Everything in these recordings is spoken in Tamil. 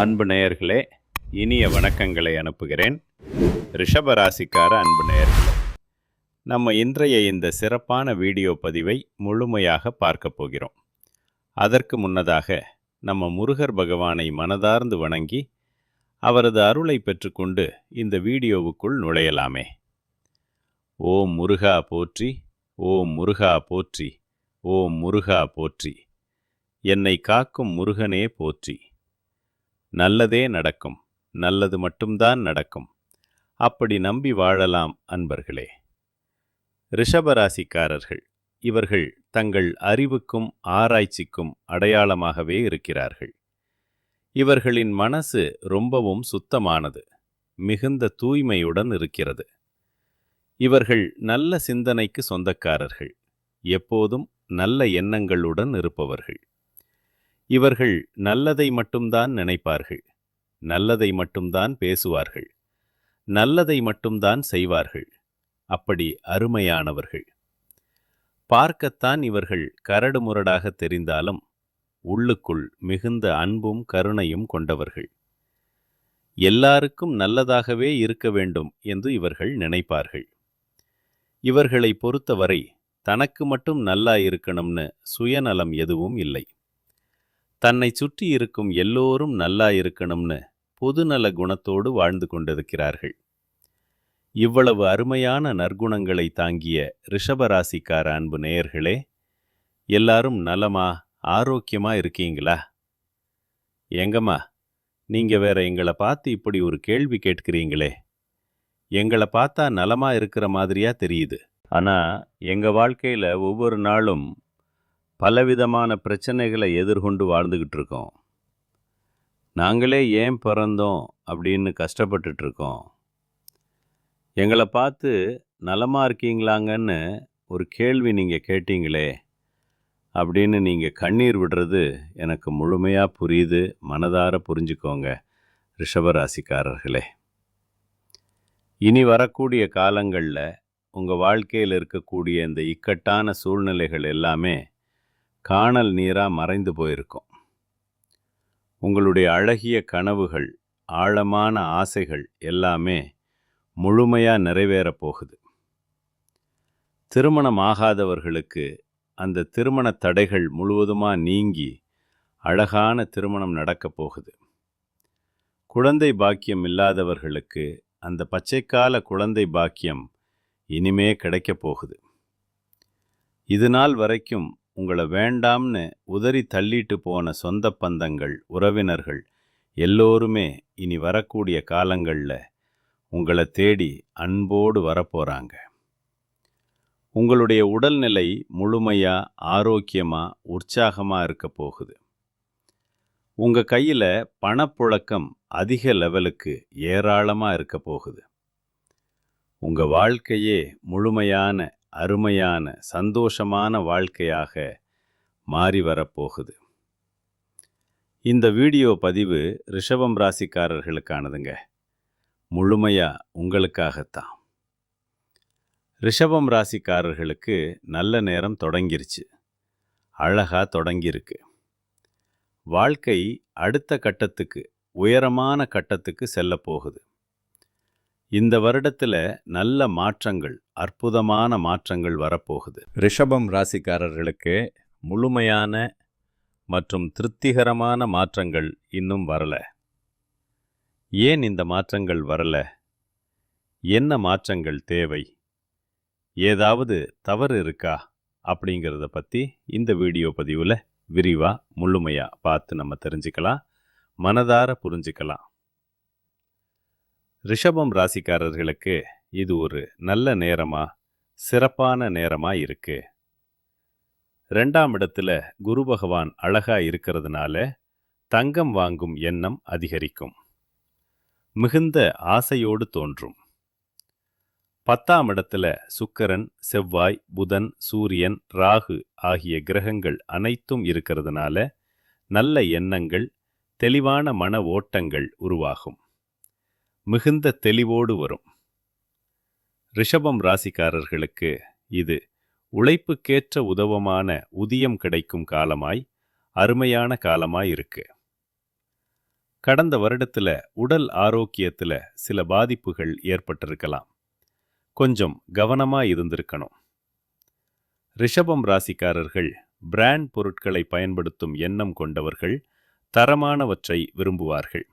அன்பு நேயர்களே, இனிய வணக்கங்களை அனுப்புகிறேன். ரிஷபராசிக்கார அன்பு நேயர்களே, நம்ம இன்றைய இந்த சிறப்பான வீடியோ பதிவை முழுமையாக பார்க்க போகிறோம். அதற்கு முன்னதாக நம்ம முருகர் பகவானை மனதார்ந்து வணங்கி அவரது அருளை பெற்றுக்கொண்டு இந்த வீடியோவுக்குள் நுழையலாமே. ஓம் முருகா போற்றி, ஓம் முருகா போற்றி, ஓம் முருகா போற்றி. என்னை காக்கும் முருகனே போற்றி. நல்லதே நடக்கும், நல்லது மட்டும்தான் நடக்கும். அப்படி நம்பி வாழலாம் அன்பர்களே. ரிஷபராசிக்காரர்கள் இவர்கள் தங்கள் அறிவுக்கும் ஆராய்ச்சிக்கும் அடையாளமாகவே இருக்கிறார்கள். இவர்களின் மனசு ரொம்பவும் சுத்தமானது, மிகுந்த தூய்மையுடன் இருக்கிறது. இவர்கள் நல்ல சிந்தனைக்கு சொந்தக்காரர்கள், எப்போதும் நல்ல எண்ணங்களுடன் இருப்பவர்கள். இவர்கள் நல்லதை மட்டும்தான் நினைப்பார்கள், நல்லதை மட்டும்தான் பேசுவார்கள், நல்லதை மட்டும்தான் செய்வார்கள். அப்படி அருமையானவர்கள். பார்க்கத்தான் இவர்கள் கரடுமுரடாக தெரிந்தாலும் உள்ளுக்குள் மிகுந்த அன்பும் கருணையும் கொண்டவர்கள். எல்லாருக்கும் நல்லதாகவே இருக்க வேண்டும் என்று இவர்கள் நினைப்பார்கள். இவர்களை பொறுத்தவரை தனக்கு மட்டும் நல்லா இருக்கணும்னு சுயநலம் எதுவும் இல்லை. தன்னை சுற்றி இருக்கும் எல்லோரும் நல்லா இருக்கணும்னு பொதுநல குணத்தோடு வாழ்ந்து கொண்டிருக்கிறார்கள். இவ்வளவு அருமையான நற்குணங்களை தாங்கிய ரிஷபராசிக்கார அன்பு நேயர்களே, எல்லாரும் நலமா ஆரோக்கியமா இருக்கீங்களா? எங்கம்மா, நீங்க வேற எங்களை பார்த்து இப்படி ஒரு கேள்வி கேட்கிறீங்களே. எங்களை பார்த்தா நலமா இருக்கிற மாதிரியா தெரியுது. ஆனா எங்க வாழ்க்கையில ஒவ்வொரு நாளும் பலவிதமான பிரச்சனைகளை எதிர்கொண்டு வாழ்ந்துக்கிட்டு இருக்கோம். நாங்களே ஏன் பிறந்தோம் அப்படின்னு கஷ்டப்பட்டுட்டு இருக்கோம். எங்களை பார்த்து நலமாக இருக்கீங்களாங்கன்னு ஒரு கேள்வி நீங்கள் கேட்டீங்களே அப்படின்னு நீங்கள் கண்ணீர் விடுறது எனக்கு முழுமையாக புரியுது. மனதார புரிஞ்சுக்கோங்க ரிஷபராசிக்காரர்களே. இனி வரக்கூடிய காலங்களில் உங்கள் வாழ்க்கையில் இருக்கக்கூடிய இந்த இக்கட்டான சூழ்நிலைகள் எல்லாமே காணல் நீராக மறைந்து போயிருக்கும். உங்களுடைய அழகிய கனவுகள், ஆழமான ஆசைகள் எல்லாமே முழுமையாக நிறைவேறப் போகுது. திருமணம் ஆகாதவர்களுக்கு அந்த திருமண தடைகள் முழுவதுமாக நீங்கி அழகான திருமணம் நடக்கப் போகுது. குழந்தை பாக்கியம் இல்லாதவர்களுக்கு அந்த பச்சைக்கால குழந்தை பாக்கியம் இனிமே கிடைக்கப் போகுது. இது நாள் வரைக்கும் உங்களை வேண்டாம்னு உதறி தள்ளிட்டு போன சொந்த பந்தங்கள், உறவினர்கள் எல்லோருமே இனி வரக்கூடிய காலங்களில் உங்களை தேடி அன்போடு வரப்போகிறாங்க. உங்களுடைய உடல்நிலை முழுமையாக ஆரோக்கியமாக உற்சாகமாக இருக்க போகுது. உங்கள் கையில் பணப்புழக்கம் அதிக லெவலுக்கு ஏராளமாக இருக்க போகுது. உங்கள் வாழ்க்கையே முழுமையான அருமையான சந்தோஷமான வாழ்க்கையாக மாறி வரப்போகுது. இந்த வீடியோ பதிவு ரிஷபம் ராசிக்காரர்களுக்கானதுங்க. முழுமையாக உங்களுக்காகத்தான். ரிஷபம் ராசிக்காரர்களுக்கு நல்ல நேரம் தொடங்கிருச்சு, அழகாக தொடங்கியிருக்கு. வாழ்க்கை அடுத்த கட்டத்துக்கு, உயரமான கட்டத்துக்கு செல்ல போகுது. இந்த வருடத்தில் நல்ல மாற்றங்கள், அற்புதமான மாற்றங்கள் வரப்போகுது. ரிஷபம் ராசிக்காரர்களுக்கு முழுமையான மற்றும் திருப்திகரமான மாற்றங்கள் இன்னும் வரல. ஏன் இந்த மாற்றங்கள் வரல? என்ன மாற்றங்கள் தேவை? ஏதாவது தவறு இருக்கா? அப்படிங்கிறத பற்றி இந்த வீடியோ பதிவில் விரிவாக முழுமையாக பார்த்து நம்ம தெரிஞ்சுக்கலாம், மனதார புரிஞ்சுக்கலாம். ரிஷபம் ராசிக்காரர்களுக்கு இது ஒரு நல்ல நேரமா, சிறப்பான நேரமா இருக்கு. 2ஆம் இடத்துல குரு பகவான் அழகா இருக்கிறதுனால தங்கம் வாங்கும் எண்ணம் அதிகரிக்கும், மிகுந்த ஆசையோடு தோன்றும். 10ஆம் இடத்துல சுக்கிரன், செவ்வாய், புதன், சூரியன், ராகு ஆகிய கிரகங்கள் அனைத்தும் இருக்கிறதுனால நல்ல எண்ணங்கள், தெளிவான மன ஓட்டங்கள் உருவாகும், மிகுந்த தெளிவோடு வரும். ரிஷபம் ராசிக்காரர்களுக்கு இது உழைப்புக்கேற்ற உதவமான ஊதியம் கிடைக்கும் காலமாய், அருமையான காலமாய் இருக்கு. கடந்த வருடத்துல உடல் ஆரோக்கியத்துல சில பாதிப்புகள் ஏற்பட்டிருக்கலாம். கொஞ்சம் கவனமா இருந்திருக்கணும். ரிஷபம் ராசிக்காரர்கள் பிராண்ட் பொருட்களை பயன்படுத்தும் எண்ணம் கொண்டவர்கள், தரமானவற்றை விரும்புவார்கள்.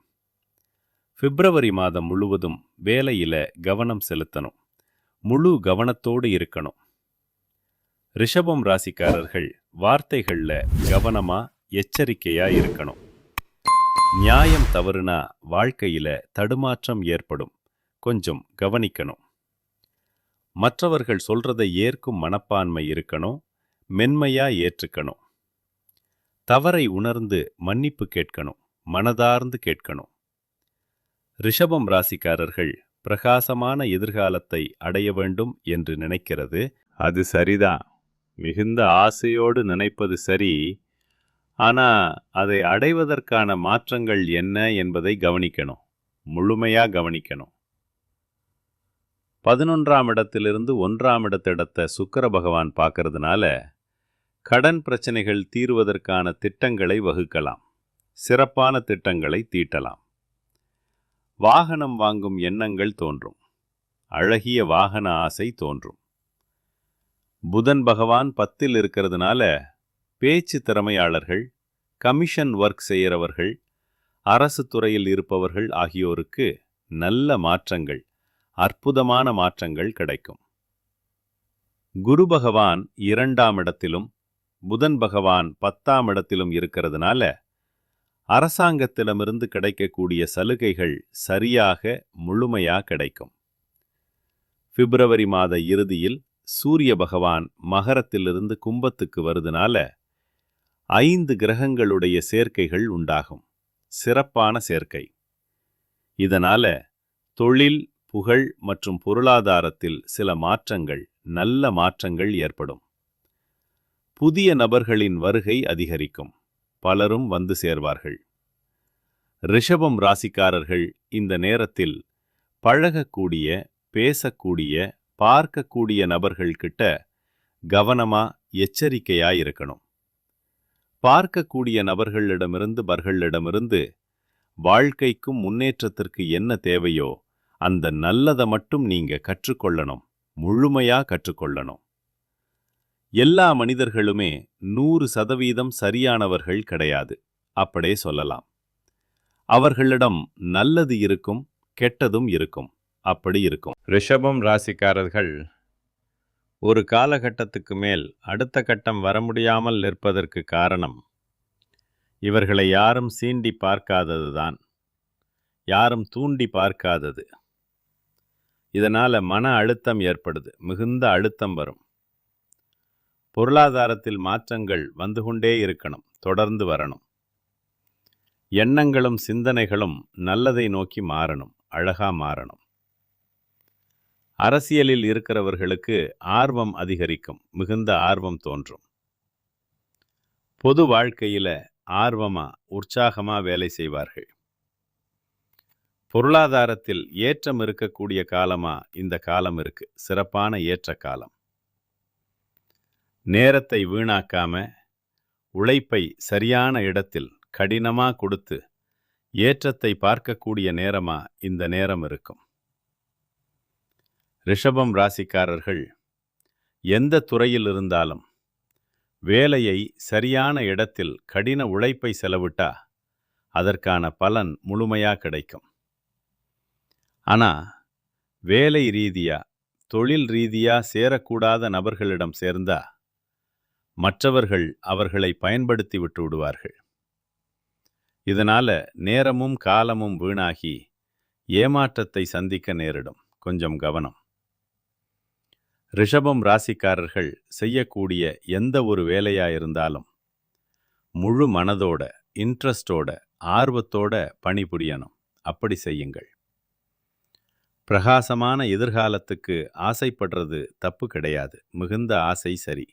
பிப்ரவரி மாதம் முழுவதும் வேலையில கவனம் செலுத்தணும். முழு கவனத்தோடு இருக்கணும். ரிஷபம் ராசிக்காரர்கள் வார்த்தைகள்ல கவனமா எச்சரிக்கையா இருக்கணும். நியாயம் தவறுனா வாழ்க்கையில தடுமாற்றம் ஏற்படும். கொஞ்சம் கவனிக்கணும். மற்றவர்கள் சொல்றதை ஏற்கும் மனப்பான்மை இருக்கணும். மென்மையா ஏற்றுக்கணும். தவறை உணர்ந்து மன்னிப்பு கேட்கணும். மனதார்ந்து கேட்கணும். ரிஷபம் ராசிக்காரர்கள் பிரகாசமான எதிர்காலத்தை அடைய வேண்டும் என்று நினைக்கிறது. அது சரிதான். மிகுந்த ஆசையோடு நினைப்பது சரி. ஆனா அதை அடைவதற்கான மாற்றங்கள் என்ன என்பதை கவனிக்கணும். முழுமையா கவனிக்கணும். 11ஆம் இடத்திலிருந்து 1ஆம் இடத்திடத்தை சுக்கிர பகவான் பார்க்கறதுனால கடன் பிரச்சனைகள் தீர்வதற்கான திட்டங்களை வகுக்கலாம். சிறப்பான திட்டங்களை தீட்டலாம். வாகனம் வாங்கும் எண்ணங்கள் தோன்றும். அழகிய வாகன ஆசை தோன்றும். புதன் பகவான் 10ல் இருக்கிறதுனால பேச்சு திறமையாளர்கள், கமிஷன் ஒர்க் செய்கிறவர்கள், அரசு துறையில் இருப்பவர்கள் ஆகியோருக்கு நல்ல மாற்றங்கள், அற்புதமான மாற்றங்கள் கிடைக்கும். குரு பகவான் 2ஆம் இடத்திலும் புதன் பகவான் 10ஆம் இடத்திலும் இருக்கிறதுனால அரசாங்கத்திடமிருந்து கிடைக்கக்கூடிய சலுகைகள் சரியாக முழுமையா கிடைக்கும். பிப்ரவரி மாத இறுதியில் சூரிய பகவான் மகரத்திலிருந்து கும்பத்துக்கு வருதுனால 5 கிரகங்களுடைய சேர்க்கைகள் உண்டாகும். சிறப்பான சேர்க்கை. இதனால தொழில், புகழ் மற்றும் பொருளாதாரத்தில் சில மாற்றங்கள், நல்ல மாற்றங்கள் ஏற்படும். புதிய நபர்களின் வருகை அதிகரிக்கும். பலரும் வந்து சேர்வார்கள். ரிஷபம் ராசிக்காரர்கள் இந்த நேரத்தில் பழகக்கூடிய, பேசக்கூடிய, பார்க்கக்கூடிய நபர்கள் கிட்ட கவனமா எச்சரிக்கையா இருக்கணும். பார்க்கக்கூடிய நபர்களிடமிருந்து வாழ்க்கைக்கும் முன்னேற்றத்திற்கு என்ன தேவையோ அந்த நல்லதை மட்டும் நீங்க கற்றுக்கொள்ளணும். முழுமையா கற்றுக்கொள்ளணும். எல்லா மனிதர்களுமே 100% சரியானவர்கள் கிடையாது. அப்படியே சொல்லலாம். அவர்களிடம் நல்லது இருக்கும், கெட்டதும் இருக்கும். அப்படி இருக்கும். ரிஷபம் ராசிக்காரர்கள் ஒரு காலகட்டத்துக்கு மேல் அடுத்த கட்டம் வர முடியாமல் நிற்பதற்கு காரணம் இவர்களை யாரும் சீண்டி பார்க்காததுதான். யாரும் தூண்டி பார்க்காதது. இதனால மன அழுத்தம் ஏற்படுது. மிகுந்த அழுத்தம் வரும். பொருளாதாரத்தில் மாற்றங்கள் வந்து கொண்டே இருக்கணும். தொடர்ந்து வரணும். எண்ணங்களும் சிந்தனைகளும் நல்லதை நோக்கி மாறணும். அழகா மாறணும். அரசியலில் இருக்கிறவர்களுக்கு ஆர்வம் அதிகரிக்கும். மிகுந்த ஆர்வம் தோன்றும். பொது வாழ்க்கையில ஆர்வமா, உற்சாகமா வேலை செய்வார்கள். பொருளாதாரத்தில் ஏற்றம் இருக்கக்கூடிய காலமா இந்த காலம் இருக்கு. சிறப்பான ஏற்ற காலம். நேரத்தை வீணாக்காம, உழைப்பை சரியான இடத்தில் கடினமா கொடுத்து ஏற்றத்தை பார்க்கக்கூடிய நேரமா இந்த நேரம் இருக்கும். ரிஷபம் ராசிக்காரர்கள் எந்த துறையில் இருந்தாலும் வேலையை சரியான இடத்தில் கடின உழைப்பை செலவிட்டா அதற்கான பலன் முழுமையா கிடைக்கும். ஆனா வேலை ரீதியா, தொழில் ரீதியா சேரக்கூடாத நபர்களிடம் சேர்ந்தா மற்றவர்கள் அவர்களை பயன்படுத்தி விட்டு விடுவார்கள். இதனால நேரமும் காலமும் வீணாகி ஏமாற்றத்தை சந்திக்க நேரிடும். கொஞ்சம் கவனம். ரிஷபம் ராசிக்காரர்கள் செய்யக்கூடிய எந்த ஒரு வேலையாயிருந்தாலும் முழு மனதோட, இன்ட்ரெஸ்டோட, ஆர்வத்தோட பணிபுரியணும். அப்படி செய்யுங்கள். பிரகாசமான எதிர்காலத்துக்கு ஆசைப்படுறது தப்பு கிடையாது. மிகுந்த ஆசை சரி.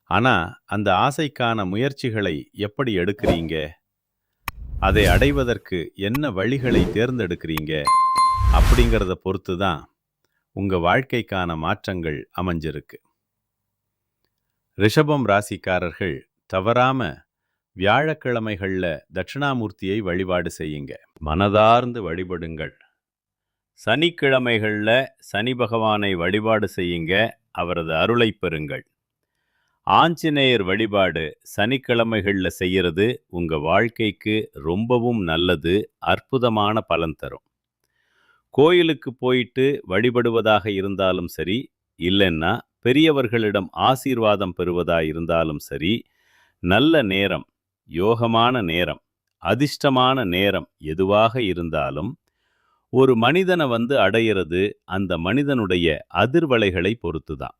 ஆனா அந்த ஆசைக்கான முயற்சிகளை எப்படி எடுக்கிறீங்க, அதை அடைவதற்கு என்ன வழிகளை தேர்ந்தெடுக்கிறீங்க அப்படிங்கிறத பொறுத்து தான் உங்க வாழ்க்கைக்கான மாற்றங்கள் அமைஞ்சிருக்கு. ரிஷபம் ராசிக்காரர்கள் தவறாம வியாழக்கிழமைகள்ல தட்சிணாமூர்த்தியை வழிபாடு செய்யுங்க. மனதார்ந்து வழிபடுங்கள். சனிக்கிழமைகள்ல சனி பகவானை வழிபாடு செய்யுங்க. அவரது அருளை பெறுங்கள். ஆஞ்சநேயர் வழிபாடு சனிக்கிழமைகள்ல செய்யறது உங்க வாழ்க்கைக்கு ரொம்பவும் நல்லது, அற்புதமான பலன் தரும். கோயிலுக்கு போயிட்டு வழிபடுவதாக இருந்தாலும் சரி, இல்லைன்னா பெரியவர்களிடம் ஆசீர்வாதம் பெறுவதா இருந்தாலும் சரி, நல்ல நேரம், யோகமான நேரம், அதிர்ஷ்டமான நேரம் எதுவாக இருந்தாலும் ஒரு மனிதனை அடையிறது அந்த மனிதனுடைய அதிர்வலைகளை பொறுத்துதான்.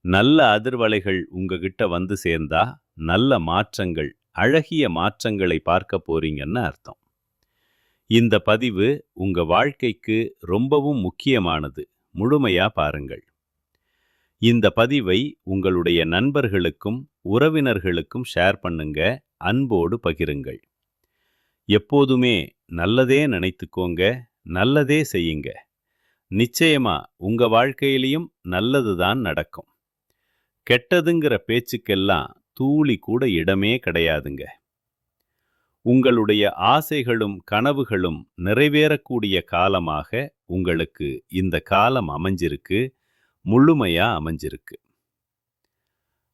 நல்ல அதிர்வலைகள் உங்ககிட்ட சேர்ந்தா நல்ல மாற்றங்கள், அழகிய மாற்றங்களை பார்க்க போறீங்கன்னு அர்த்தம். இந்த பதிவு உங்க வாழ்க்கைக்கு ரொம்பவும் முக்கியமானது. முழுமையா பாருங்கள். இந்த பதிவை உங்களுடைய நண்பர்களுக்கும் உறவினர்களுக்கும் ஷேர் பண்ணுங்க. அன்போடு பகிருங்கள். எப்போதுமே நல்லதே நினைத்துக்கோங்க, நல்லதே செய்யுங்க. நிச்சயமா உங்க வாழ்க்கையிலையும் நல்லதுதான் நடக்கும். கெட்டதுங்கிற பேச்சுக்கெல்லாம் தூளி கூட இடமே கிடையாதுங்க. உங்களுடைய ஆசைகளும் கனவுகளும் நிறைவேறக்கூடிய காலமாக உங்களுக்கு இந்த காலம் அமைஞ்சிருக்கு, முழுமையா அமைஞ்சிருக்கு.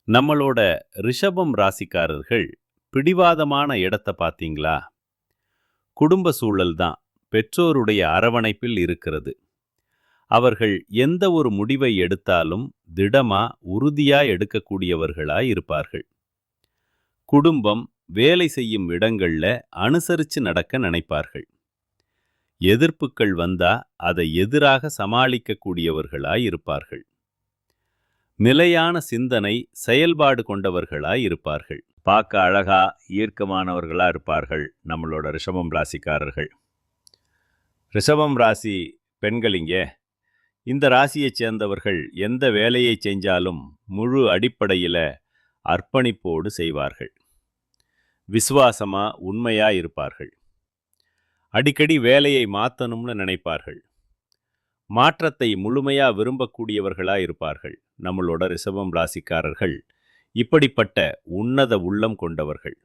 நம்மளோட ரிஷபம் ராசிக்காரர்கள் பிடிவாதமான இடத்தை பார்த்தீங்களா? குடும்ப சூழல் தான் பெற்றோருடைய அரவணைப்பில் இருக்கிறது. அவர்கள் எந்த ஒரு முடிவை எடுத்தாலும் திடமா, உறுதியா எடுக்கக்கூடியவர்களாய் இருப்பார்கள். குடும்பம், வேலை செய்யும் இடங்கள்ல அனுசரிச்சு நடக்க நினைப்பார்கள். எதிர்ப்புகள் வந்தா அதை எதிராக சமாளிக்கக்கூடியவர்களாய் இருப்பார்கள். நிலையான சிந்தனை, செயல்பாடு கொண்டவர்களாய் இருப்பார்கள். பார்க்க அழகா, ஈர்க்கமானவர்களா இருப்பார்கள் நம்மளோட ரிஷபம் ராசிக்காரர்கள். ரிஷபம் ராசி பெண்களிங்க, இந்த ராசியைச் சேர்ந்தவர்கள் எந்த வேலையை செஞ்சாலும் முழு அடிப்படையில அர்ப்பணிப்போடு செய்வார்கள். விசுவாசமா, உண்மையா இருப்பார்கள். அடிக்கடி வேலையை மாற்றணும்னு நினைப்பார்கள். மாற்றத்தை முழுமையா விரும்பக்கூடியவர்களா இருப்பார்கள். நம்மளோட ரிஷபம் ராசிக்காரர்கள் இப்படிப்பட்ட உன்னத உள்ளம் கொண்டவர்கள்.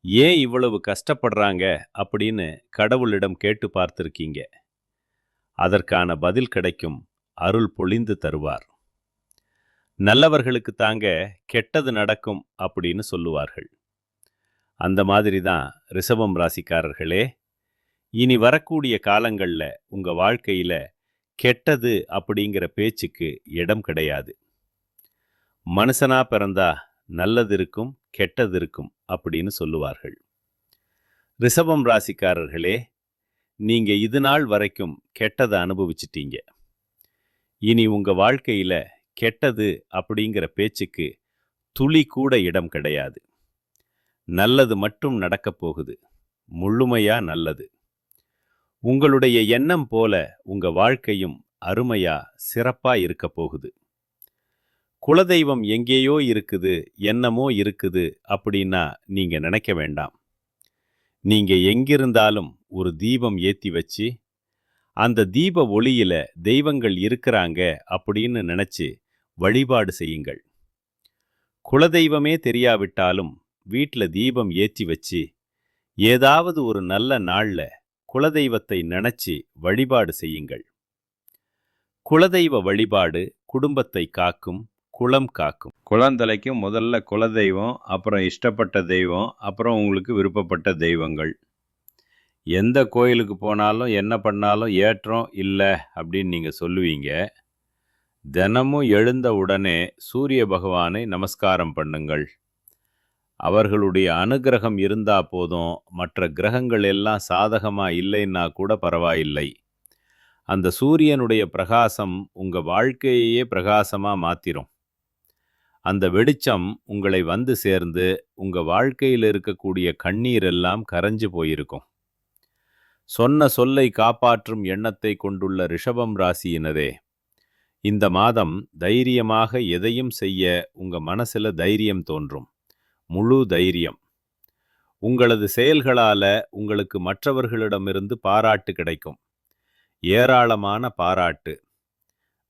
ஏன் இவ்வளவு கஷ்டப்படுறாங்க அப்படின்னு கடவுளிடம் கேட்டு பார்த்திருக்கீங்க. அதற்கான பதில் கிடைக்கும். அருள் பொழிந்து தருவார். நல்லவர்களுக்கு தாங்க கெட்டது நடக்கும் அப்படின்னு சொல்லுவார்கள். அந்த மாதிரி தான் ரிஷபம் ராசிக்காரர்களே, இனி வரக்கூடிய காலங்களில் உங்கள் வாழ்க்கையில் கெட்டது அப்படிங்கிற பேச்சுக்கு இடம் கிடையாது. மனுஷனா பிறந்தா நல்லது இருக்கும், கெட்டது இருக்கும் அப்படின்னு சொல்லுவார்கள். ரிஷபம் ராசிக்காரர்களே, நீங்க இது நாள் வரைக்கும் கெட்டதை அனுபவிச்சிட்டீங்க. இனி உங்க வாழ்க்கையில கெட்டது அப்படிங்கிற பேச்சுக்கு துளி கூட இடம் கிடையாது. நல்லது மட்டும் நடக்கப் போகுது, முழுமையா நல்லது. உங்களுடைய எண்ணம் போல உங்க வாழ்க்கையும் அருமையா, சிறப்பா இருக்க போகுது. குலதெய்வம் எங்கேயோ இருக்குது, என்னமோ இருக்குது அப்படின்னா நீங்க நினைக்க வேண்டாம். நீங்க எங்கிருந்தாலும் ஒரு தீபம் ஏத்தி வச்சு, அந்த தீப ஒளியில தெய்வங்கள் இருக்கிறாங்க அப்படின்னு நினைச்சு வழிபாடு செய்யுங்கள். குலதெய்வமே தெரியாவிட்டாலும் வீட்டில் தீபம் ஏற்றி வச்சு, ஏதாவது ஒரு நல்ல நாள்ல குலதெய்வத்தை நினைச்சு வழிபாடு செய்யுங்கள். குலதெய்வ வழிபாடு குடும்பத்தை காக்கும், குலம் காக்கும். குழந்தைக்கும் முதல்ல குலதெய்வம், அப்புறம் இஷ்டப்பட்ட தெய்வம், அப்புறம் உங்களுக்கு விருப்பப்பட்ட தெய்வங்கள். எந்த கோயிலுக்கு போனாலும் என்ன பண்ணாலும் ஏற்றம் இல்லை அப்படின்னு நீங்கள் சொல்லுவீங்க. தினமும் எழுந்த உடனே சூரிய பகவானை நமஸ்காரம் பண்ணுங்கள். அவர்களுடைய அனுகிரகம் இருந்தா போதும். மற்ற கிரகங்கள் எல்லாம் சாதகமா இல்லைன்னா கூட பரவாயில்லை. அந்த சூரியனுடைய பிரகாசம் உங்க வாழ்க்கையே பிரகாசமா மாத்திரும். அந்த வெளிச்சம் உங்களை சேர்ந்து உங்க வாழ்க்கையில் இருக்கக்கூடிய கண்ணீர் எல்லாம் கரைஞ்சு போயிருக்கும். சொன்ன சொல்லை காப்பாற்றும் எண்ணத்தை கொண்டுள்ள ரிஷபம் ராசியினரே, இந்த மாதம் தைரியமாக எதையும் செய்ய உங்க மனசுல தைரியம் தோன்றும். முழு தைரியம். உங்களது செயல்களால உங்களுக்கு மற்றவர்களிடமிருந்து பாராட்டு கிடைக்கும். ஏராளமான பாராட்டு.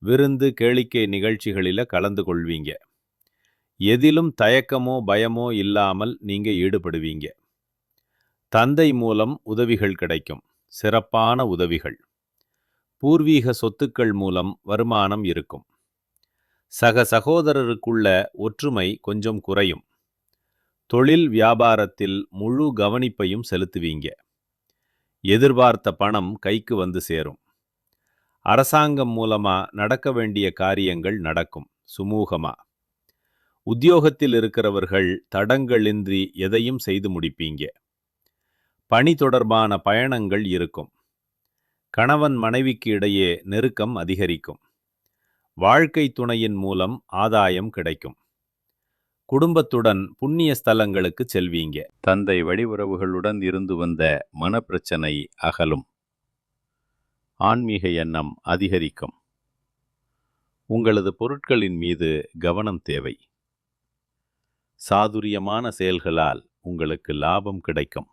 விருந்து கேளிக்கை நிகழ்ச்சிகளில கலந்து கொள்வீங்க. எதிலும் தயக்கமோ பயமோ இல்லாமல் நீங்க ஈடுபடுவீங்க. தந்தை மூலம் உதவிகள் கிடைக்கும், சிறப்பான உதவிகள். பூர்வீக சொத்துக்கள் மூலம் வருமானம் இருக்கும். சக சகோதரருக்குள்ள ஒற்றுமை கொஞ்சம் குறையும். தொழில் வியாபாரத்தில் முழு கவனிப்பையும் செலுத்துவீங்க. எதிர்பார்த்த பணம் கைக்கு வந்து சேரும். அரசாங்கம் மூலமா நடக்க வேண்டிய காரியங்கள் நடக்கும் சுமூகமா. உத்தியோகத்தில் இருக்கிறவர்கள் தடங்களின்றி எதையும் செய்து முடிப்பீங்க. பணி தொடர்பான பயணங்கள் இருக்கும். கணவன் மனைவிக்கு இடையே நெருக்கம் அதிகரிக்கும். வாழ்க்கை துணையின் மூலம் ஆதாயம் கிடைக்கும். குடும்பத்துடன் புண்ணிய ஸ்தலங்களுக்கு செல்வீங்க. தந்தை வழி உறவுகளுடன் இருந்து வந்த மனப்பிரச்சனை அகலும். ஆன்மீக எண்ணம் அதிகரிக்கும். உங்களது பொருட்களின் மீது கவனம் தேவை. சாதுரியமான செயல்களால் உங்களுக்கு லாபம் கிடைக்கும்.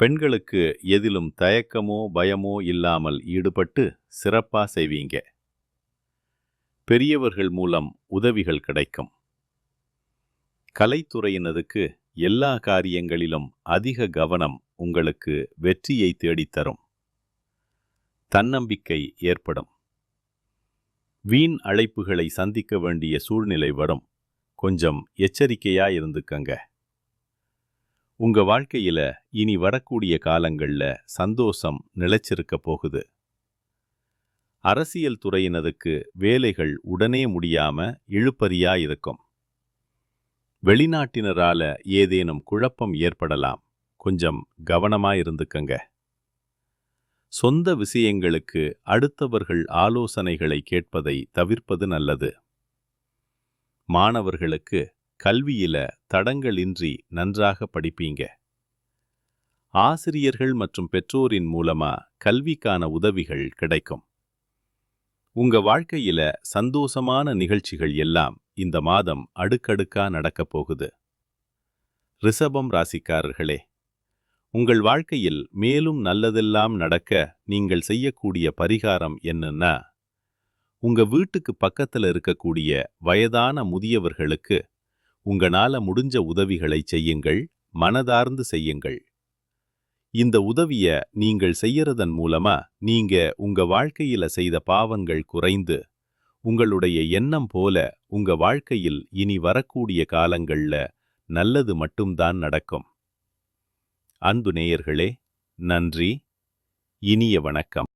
பெண்களுக்கு எதிலும் தயக்கமோ பயமோ இல்லாமல் ஈடுபட்டு சிறப்பா செய்வீங்க. பெரியவர்கள் மூலம் உதவிகள் கிடைக்கும். கலைத்துறையினருக்கு எல்லா காரியங்களிலும் அதிக கவனம் உங்களுக்கு வெற்றியை தேடித்தரும். தன்னம்பிக்கை ஏற்படும். வீண் அழைப்புகளை சந்திக்க வேண்டிய சூழ்நிலை வரும். கொஞ்சம் எச்சரிக்கையா இருந்துக்கங்க. உங்க வாழ்க்கையில இனி வரக்கூடிய காலங்கள்ல சந்தோஷம் நிலைச்சிருக்க போகுது. அரசியல் துறையினருக்கு வேலைகள் உடனே முடியாம இழுபறியா இருக்கும். வெளிநாட்டினரால ஏதேனும் குழப்பம் ஏற்படலாம். கொஞ்சம் கவனமா இருந்துக்கங்க. சொந்த விஷயங்களுக்கு அடுத்தவர்கள் ஆலோசனைகளை கேட்பதை தவிர்ப்பது நல்லது. மாணவர்களுக்கு கல்வியில தடங்களின்றி நன்றாக படிப்பீங்க. ஆசிரியர்கள் மற்றும் பெற்றோரின் மூலமா கல்விக்கான உதவிகள் கிடைக்கும். உங்க வாழ்க்கையில சந்தோஷமான நிகழ்ச்சிகள் எல்லாம் இந்த மாதம் அடுக்கடுக்கா நடக்கப் போகுது. ரிஷபம் ராசிக்காரர்களே, உங்கள் வாழ்க்கையில் மேலும் நல்லதெல்லாம் நடக்க நீங்கள் செய்யக்கூடிய பரிகாரம் என்னன்னா, உங்க வீட்டுக்கு பக்கத்துல இருக்கக்கூடிய வயதான முதியவர்களுக்கு உங்களால முடிஞ்ச உதவிகளை செய்யுங்கள், மனதார்ந்து செய்யுங்கள். இந்த உதவிய நீங்கள் செய்யறதன் மூலமா நீங்க உங்க வாழ்க்கையில செய்த பாவங்கள் குறைந்து உங்களுடைய எண்ணம் போல உங்க வாழ்க்கையில் இனி வரக்கூடிய காலங்கள்ல நல்லது மட்டும்தான் நடக்கும். அன்பு நேயர்களே, நன்றி. இனிய வணக்கம்.